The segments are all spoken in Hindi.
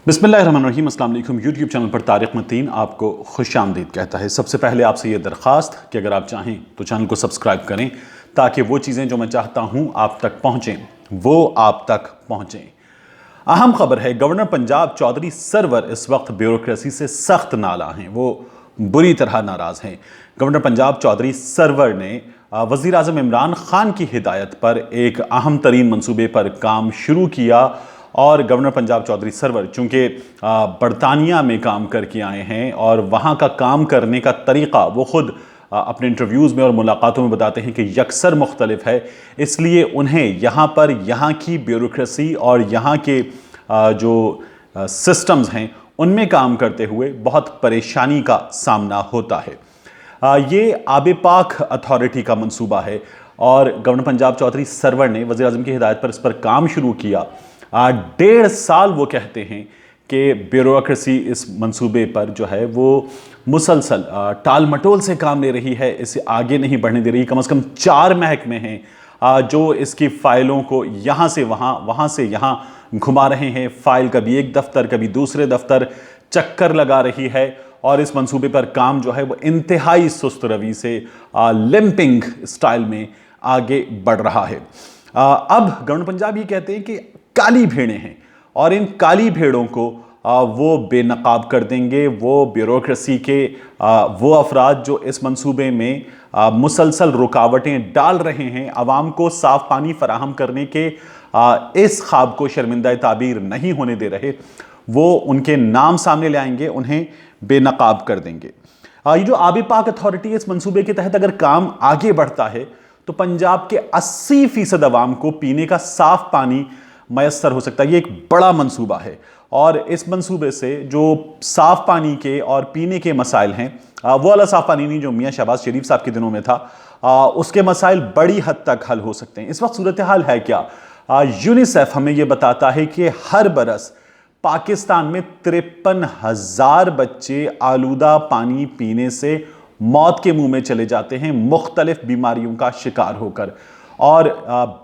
बिस्मिल्लाहिर्रहमानिर्रहीम, अस्सलाम वालेकुम। यूट्यूब चैनल पर तारिक मतीन आपको खुशामदीद कहता है। सबसे पहले आपसे ये दरख्वास्त कि अगर आप चाहें तो चैनल को सब्सक्राइब करें ताकि वो चीज़ें जो मैं चाहता हूँ आप तक पहुँचें वो आप तक पहुँचें। अहम खबर है, गवर्नर पंजाब चौधरी सरवर इस वक्त ब्यूरोक्रेसी से सख्त नाला हैं, वो बुरी तरह नाराज़ हैं। गवर्नर पंजाब चौधरी सरवर ने वज़ीर आज़म इमरान खान की हिदायत पर एक अहम तरीन मंसूबे पर काम शुरू किया और गवर्नर पंजाब चौधरी सरवर चूँकि बरतानिया में काम करके आए हैं और वहाँ का काम करने का तरीक़ा वो ख़ुद अपने इंटरव्यूज़ में और मुलाकातों में बताते हैं कि यकसर मुख्तलिफ है, इसलिए उन्हें यहाँ पर यहाँ की ब्यूरोक्रेसी और यहाँ के जो सिस्टम्स हैं उनमें काम करते हुए बहुत परेशानी का सामना होता है। ये आब पाक अथॉरिटी का मंसूबा है और गवर्नर पंजाब चौधरी सरवर ने वज़ीर आज़म की हिदायत पर इस पर काम शुरू किया। 1.5 साल वो कहते हैं कि ब्यूरोक्रेसी इस मंसूबे पर जो है वो मुसलसल टाल मटोल से काम ले रही है, इसे आगे नहीं बढ़ने दे रही। कम से कम 4 महकमे हैं जो इसकी फ़ाइलों को यहाँ से वहाँ, वहाँ से यहाँ घुमा रहे हैं। फ़ाइल कभी एक दफ्तर कभी दूसरे दफ्तर चक्कर लगा रही है और इस मंसूबे पर काम जो है वो इंतहाई सुस्त रवि से लिम्पिंग स्टाइल में आगे बढ़ रहा है। अब गवर्नर पंजाब ये कहते हैं कि काली भेड़ें हैं और इन काली भेड़ों को वो बेनकाब कर देंगे। वो ब्यूरोक्रेसी के वो अफराद जो इस मंसूबे में मुसलसल रुकावटें डाल रहे हैं, आवाम को साफ़ पानी फराहम करने के इस ख्वाब को शर्मिंदा ताबीर नहीं होने दे रहे, वो उनके नाम सामने ले आएंगे, उन्हें बेनकाब कर देंगे। ये जो आब पाक अथॉरिटी इस मंसूबे के तहत अगर काम आगे बढ़ता है तो पंजाब के 80% अवाम को पीने का साफ़ पानी मैसर हो सकता है। ये एक बड़ा मंसूबा है और इस मंसूबे से जो साफ़ पानी के और पीने के मसाइल हैं, वो वाला साफ़ पानी नहीं जो मियाँ शहबाज शरीफ साहब के दिनों में था, उसके मसाइल बड़ी हद तक हल हो सकते हैं। इस वक्त सूरत हाल है क्या? यूनिसेफ हमें ये बताता है कि हर बरस पाकिस्तान में 53,000 बच्चे आलूदा पानी पीने से मौत के मुंह में चले जाते हैं, मुख्तलिफ बीमारियों का शिकार होकर, और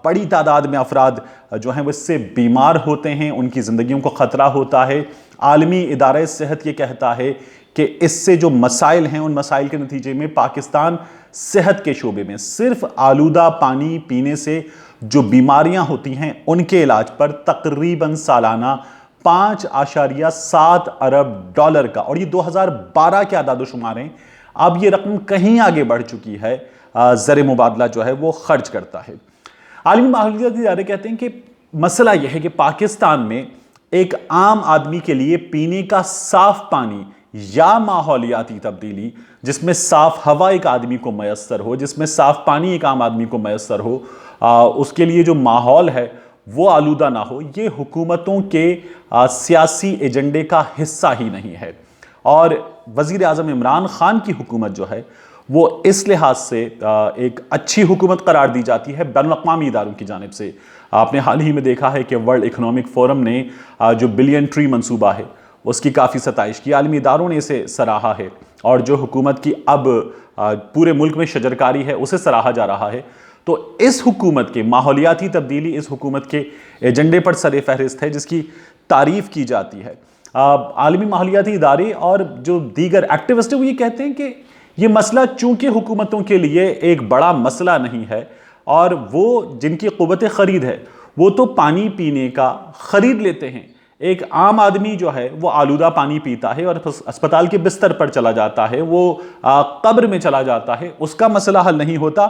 बड़ी तादाद में अफराद जो हैं वो इससे बीमार होते हैं, उनकी ज़िंदगियों को ख़तरा होता है। आलमी इदारा सेहत ये कहता है कि इससे जो मसाइल हैं उन मसाइल के नतीजे में पाकिस्तान सेहत के शोबे में सिर्फ आलूदा पानी पीने से जो बीमारियां होती हैं उनके इलाज पर तकरीबन सालाना 5.7 अरब डॉलर का, और ये 2012 के आदाद-ओ-शुमार हैं, अब ये रकम कहीं आगे बढ़ चुकी है, ज़र मुबादला जो है वो खर्च करता है। आलमी माहौलियाती इदारे कहते हैं कि मसला यह है कि पाकिस्तान में एक आम आदमी के लिए पीने का साफ पानी या माहौलियाती तब्दीली, जिसमें साफ हवा एक आदमी को मैसर हो, जिसमें साफ पानी एक आम आदमी को मैसर हो, उसके लिए जो माहौल है वो आलूदा ना हो, ये हुकूमतों के सियासी एजेंडे का हिस्सा ही नहीं है। और वज़ीर आज़म इमरान खान की हुकूमत जो है वो इस लिहाज से एक अच्छी हुकूमत करार दी जाती है बैनुल-अक़वामी इदारों की जानिब से। आपने हाल ही में देखा है कि वर्ल्ड इकनॉमिक फोरम ने जो बिलियन ट्री मंसूबा है उसकी काफ़ी सताइश की, आलमी इदारों ने इसे सराहा है, और जो हुकूमत की अब पूरे मुल्क में शजरकारी है उसे सराहा जा रहा है। तो इस हुकूमत के माहौलियाती तब्दीली इस हुकूमत के एजेंडे पर सर फहरिस्त है, जिसकी तारीफ़ की जाती है। आलमी माहौलियाती इदारे और जो दीगर एक्टिविस्ट हैं वो ये कहते हैं कि ये मसला चूंकि हुकूमतों के लिए एक बड़ा मसला नहीं है और वो जिनकी क़ुव्वत ख़रीद है वो तो पानी पीने का ख़रीद लेते हैं, एक आम आदमी जो है वो आलूदा पानी पीता है और अस्पताल के बिस्तर पर चला जाता है, वो कब्र में चला जाता है, उसका मसला हल नहीं होता।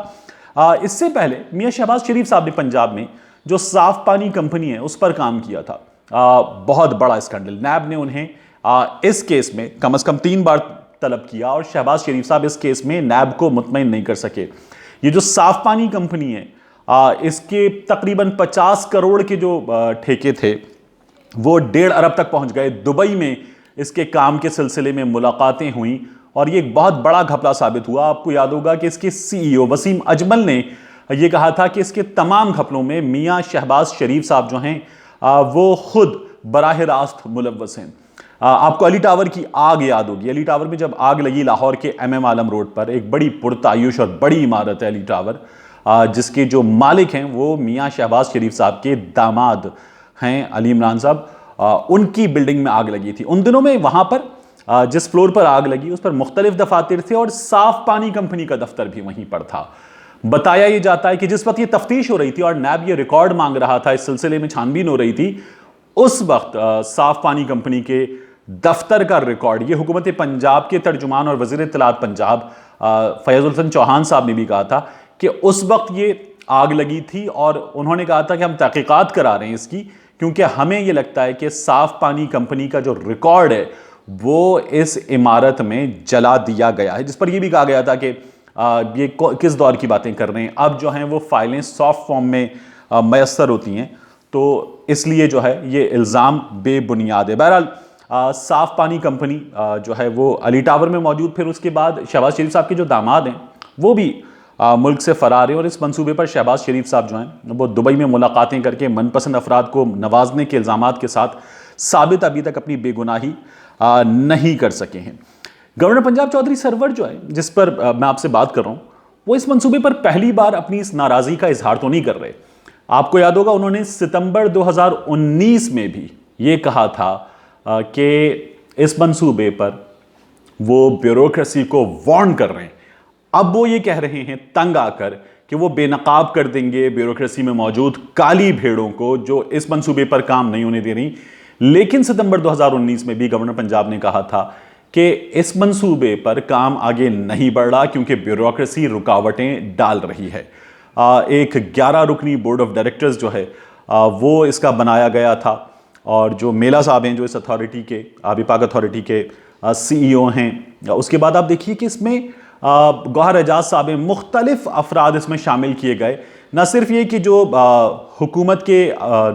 इससे पहले मियाँ शहबाज शरीफ साहब ने पंजाब में जो साफ़ पानी कंपनी है उस पर काम किया था, बहुत बड़ा स्कैंडल। नैब ने उन्हें इस केस में कम से कम 3 बार तलब किया और शहबाज शरीफ साहब इस केस में नैब को मुतमईन नहीं कर सके। ये जो साफ़ पानी कंपनी है इसके तकरीबन 50 करोड़ के जो ठेके थे वो 1.5 अरब तक पहुंच गए। दुबई में इसके काम के सिलसिले में मुलाकातें हुई और ये एक बहुत बड़ा घपला साबित हुआ। आपको याद होगा कि इसके CEO वसीम अजमल ने यह कहा था कि इसके तमाम घपलों में मियाँ शहबाज शरीफ साहब जो हैं वो खुद बराह रास्त मुलव्वस हैं। आपको अली टावर की आग याद होगी। अली टावर में जब आग लगी लाहौर के MM आलम रोड पर, एक बड़ी पुरतायुश और बड़ी इमारत है अली टावर, जिसके जो मालिक हैं वो मियाँ शहबाज शरीफ साहब के दामाद हैं अली इमरान साहब, उनकी बिल्डिंग में आग लगी थी। उन दिनों में वहां पर जिस फ्लोर पर आग लगी उस पर मुख्तलिफ दफातर थे और साफ पानी कंपनी का दफ्तर भी वहीं पर था। बताया यह जाता है कि जिस वक्त ये तफ्तीश हो रही थी और नैब ये रिकॉर्ड मांग रहा था, इस सिलसिले में छानबीन हो रही थी, उस वक्त साफ पानी कंपनी के दफ्तर का रिकॉर्ड ये हुकूमत पंजाब के तर्जुमान और वज़ीर इत्तलात पंजाब फैज़ुल हसन चौहान साहब ने भी कहा था कि उस वक्त ये आग लगी थी और उन्होंने कहा था कि हम तहकीकात करा रहे हैं इसकी, क्योंकि हमें ये लगता है कि साफ पानी कंपनी का जो रिकॉर्ड है वो इस इमारत में जला दिया गया है। जिस पर यह भी कहा गया था कि ये किस दौर की बातें कर रहे हैं, अब जो हैं वो फाइलें सॉफ्ट फॉर्म में मैसर होती हैं, तो इसलिए जो है ये इल्ज़ाम बेबुनियाद है। बहरहाल साफ पानी कंपनी जो है वो अली टावर में मौजूद, फिर उसके बाद शहबाज शरीफ साहब के जो दामाद हैं वो भी मुल्क से फरार हैं और इस मंसूबे पर शहबाज शरीफ साहब जो हैं वो दुबई में मुलाकातें करके मनपसंद अफराद को नवाजने के इल्ज़ामात के साथ साबित अभी तक अपनी बेगुनाही नहीं कर सके हैं। गवर्नर पंजाब चौधरी सरवर जो है, जिस पर मैं आपसे बात कर रहा हूँ, वो इस मंसूबे पर पहली बार अपनी इस नाराज़गी का इजहार तो नहीं कर रहे। आपको याद होगा उन्होंने सितंबर 2019 में भी ये कहा था कि इस मंसूबे पर वो ब्यूरोक्रेसी को वार्न कर रहे हैं। अब वो ये कह रहे हैं तंग आकर कि वो बेनकाब कर देंगे ब्यूरोक्रेसी में मौजूद काली भेड़ों को जो इस मंसूबे पर काम नहीं होने दे रही। लेकिन सितंबर 2019 में भी गवर्नर पंजाब ने कहा था कि इस मंसूबे पर काम आगे नहीं बढ़ रहा क्योंकि ब्यूरोक्रेसी रुकावटें डाल रही है। एक 11 रुकनी बोर्ड ऑफ डायरेक्टर्स जो है वो इसका बनाया गया था और जो मेला साहब हैं जो इस अथॉरिटी के विभाग अथॉरिटी के CEO हैं। उसके बाद आप देखिए कि इसमें गौहर एजाज साहब हैं, मुख्तलिफ अफराद इसमें शामिल किए गए। न सिर्फ ये कि जो हुकूमत के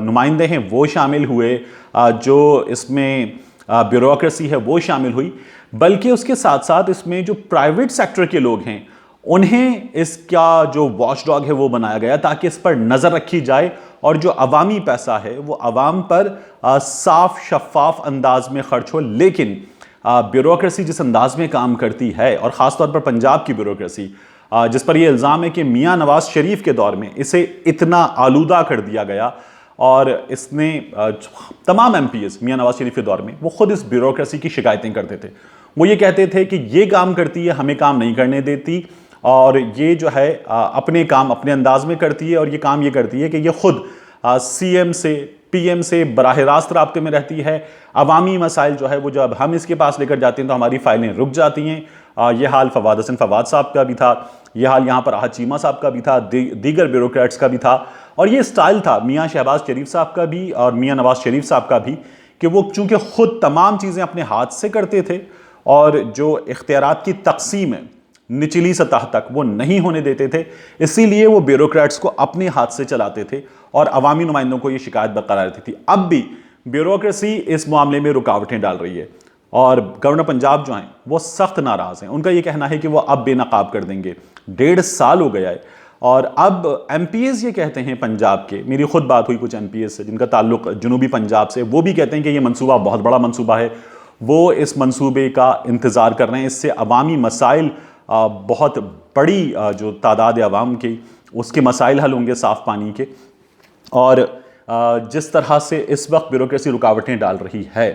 नुमाइंदे हैं वो शामिल हुए, जो इसमें ब्यूरोक्रेसी है वो शामिल हुई, बल्कि उसके साथ साथ इसमें जो प्राइवेट सेक्टर के लोग हैं उन्हें इसका जो वॉचडॉग है वो बनाया गया ताकि इस पर नज़र रखी जाए और जो अवामी पैसा है वो अवाम पर साफ शफाफ अंदाज में खर्च हो। लेकिन ब्यूरोक्रेसी जिस अंदाज में काम करती है और ख़ासतौर पर पंजाब की ब्यूरोक्रेसी, जिस पर यह इल्ज़ाम है कि मियाँ नवाज शरीफ के दौर में इसे इतना आलूदा कर दिया गया और इसने तमाम MPs मियाँ नवाज शरीफ के दौर में वो खुद इस ब्यूरोक्रेसी की शिकायतें करते थे। वो ये कहते थे कि ये काम करती है, हमें काम नहीं करने देती, और ये जो है अपने काम अपने अंदाज में करती है और ये काम ये करती है कि ये खुद CM से PM से बराह रास्त राब्ते में रहती है। अवामी मसाइल जो है वो जब हम इसके पास लेकर जाते हैं तो हमारी फाइलें रुक जाती हैं। ये हाल फवाद हसन फवाद साहब का भी था, ये हाल यहाँ पर आहत चीमा साहब का भी था, दीगर ब्यूरोक्रेट्स का भी था, और ये स्टाइल था मियाँ शहबाज शरीफ साहब का भी और मियाँ नवाज शरीफ साहब का भी कि वो चूँकि खुद तमाम चीज़ें अपने हाथ से करते थे और जो इख्तियारात की तकसीम है निचली सतह तक वो नहीं होने देते थे, इसीलिए वो ब्यूरोक्रेट्स को अपने हाथ से चलाते थे और अवामी नुमाइंदों को ये शिकायत बरकरार रहती थी। अब भी ब्यूरोक्रेसी इस मामले में रुकावटें डाल रही है और गवर्नर पंजाब जो हैं वो सख्त नाराज़ हैं। उनका ये कहना है कि वो अब बेनकाब कर देंगे। 1.5 साल हो गया है और अब MPs ये कहते हैं पंजाब के, मेरी खुद बात हुई कुछ MPs से जिनका ताल्लुक जनूबी पंजाब से, वो भी कहते हैं कि ये मंसूबा बहुत बड़ा मंसूबा है, वो इस मंसूबे का इंतज़ार कर रहे हैं, इससे अवामी मसाइल बहुत बड़ी जो तादाद अवाम की उसके मसाइल हल होंगे साफ़ पानी के। और जिस तरह से इस वक्त ब्यूरोक्रेसी रुकावटें डाल रही है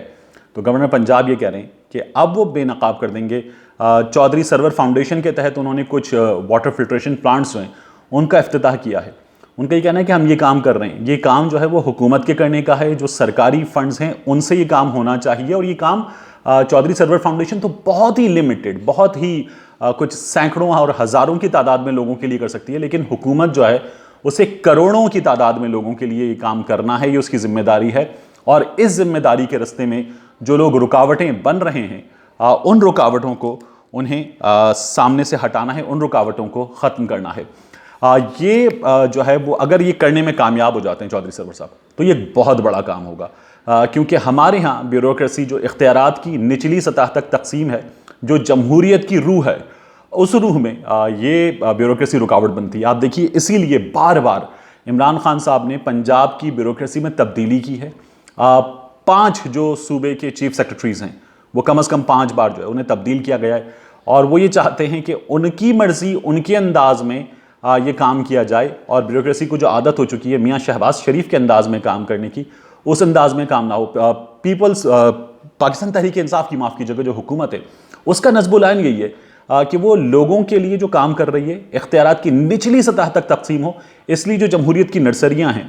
तो गवर्नर पंजाब ये कह रहे हैं कि अब वो बेनकाब कर देंगे। चौधरी सरवर फाउंडेशन के तहत उन्होंने कुछ वाटर फिल्ट्रेशन प्लांट्स हैं उनका इफ्तिताह किया है। उनका ये कहना है कि हम ये काम कर रहे हैं, ये काम जो है वो हुकूमत के करने का है, जो सरकारी फंड्स हैं उनसे ये काम होना चाहिए। और ये काम चौधरी सरवर फाउंडेशन तो बहुत ही लिमिटेड, बहुत ही कुछ सैकड़ों और हज़ारों की तादाद में लोगों के लिए कर सकती है, लेकिन हुकूमत जो है उसे करोड़ों की तादाद में लोगों के लिए ये काम करना है, ये उसकी जिम्मेदारी है। और इस जिम्मेदारी के रास्ते में जो लोग रुकावटें बन रहे हैं उन रुकावटों को उन्हें सामने से हटाना है, उन रुकावटों को ख़त्म करना है। ये जो है वो अगर ये करने में कामयाब हो जाते हैं चौधरी सरवर साहब तो ये बहुत बड़ा काम होगा, क्योंकि हमारे यहाँ ब्यूरोक्रेसी जो इख्तियारात की निचली सतह तक तकसीम है, जो जमहूरियत की रूह है, उस रूह में ये ब्यूरोक्रेसी रुकावट बनती है। आप देखिए इसीलिए बार बार इमरान खान साहब ने पंजाब की ब्यूरोक्रेसी में तब्दीली की है। 5 जो सूबे के चीफ सेक्रेटरीज़ हैं वो कम से कम 5 बार जो है उन्हें तब्दील किया गया है और वो ये चाहते हैं कि उनकी मर्ज़ी उनके अंदाज में ये काम किया जाए और ब्यूरोक्रेसी को जो आदत हो चुकी है मियाँ शहबाज शरीफ के अंदाज में काम करने की, उस अंदाज में काम ना हो। पाकिस्तान तहरीक इंसाफ की, माफ़ कीजिएगा, जो हुकूमत है उसका नज़्बुल आइन यही है कि वो लोगों के लिए जो काम कर रही है इख्तियारात की निचली सतह तक तकसीम हो। इसलिए जो जमहूरियत की नर्सरियाँ हैं,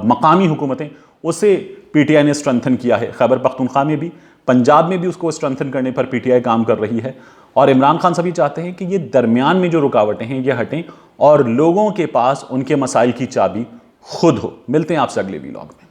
मकामी हुकूमतें, उसे PTI ने स्ट्रेंथन किया है। खैबर पख्तूनख्वा में भी, पंजाब में भी उसको स्ट्रेंथन करने पर PTI काम कर रही है। और इमरान खान सभी चाहते हैं कि ये दरमियान में जो रुकावटें हैं ये हटें और लोगों के पास उनके मसाइल की चाबी खुद हो। मिलते हैं आपसे अगले वीलॉग में।